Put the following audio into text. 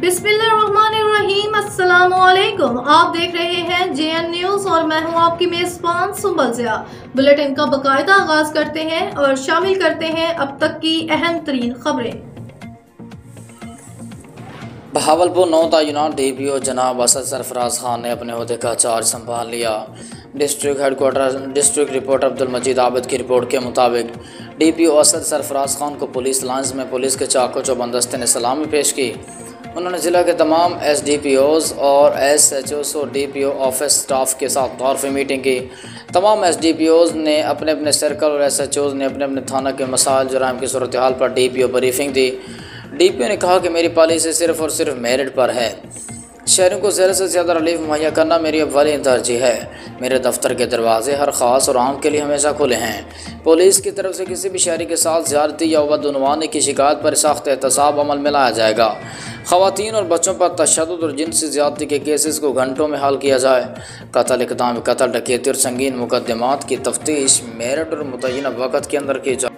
बिस्मिल्लाहिर्रहमानिर्रहीम। अस्सलामुअलैकुम। आप देख रहे हैं JN न्यूज़ और मैं हूं आपकी मेज़बान सुंबल ज़िया। बुलेटिन का बाकायदा आगाज करते हैं और शामिल करते हैं अब तक की अहम तरीन खबरें। बहावलपुर नौ तैनात DPO जनाब असद सरफराज खान ने अपने ओहदे का चार्ज संभाल लिया। District headquarter district reporter Abdul Majeed Abid की रिपोर्ट के मुताबिक DPO असद सरफराज खान को पुलिस लाइन्स में पुलिस के चाको चौबंदस्ते ने सलामी पेश की। उन्होंने ज़िला के तमाम SDPOs और SHOs और DPO ऑफिस स्टाफ के साथ गौर मीटिंग की। तमाम SDPOs ने अपने अपने सर्कल और SHOs ने अपने अपने थाना के मसाइल जुराम की सूरत हाल पर DPO ब्रीफिंग दी। DPO ने कहा कि मेरी पॉलिसी सिर्फ़ और सिर्फ मेरिट पर है। शहरों को ज़्यादा से ज़्यादा रिलीफ मुहैया करना मेरी अव्वली तरजीह है। मेरे दफ्तर के दरवाजे हर ख़ास और आम के लिए हमेशा खुले हैं। पुलिस की तरफ से किसी भी शहरी के साथ ज़्यादती या बदउनवानी की शिकायत पर सख्त एहतसाब अमल में लाया जाएगा। ख़वातीन और बच्चों पर तशद्दुद और जिनसी ज़्यादती के केसेस को घंटों में हल किया जाए। कत्ल, इक़दाम कत्ल, डकैती और संगीन मुकदमात की तफ्तीश मेरिट और मुतय्यना वक़्त के अंदर की जाए।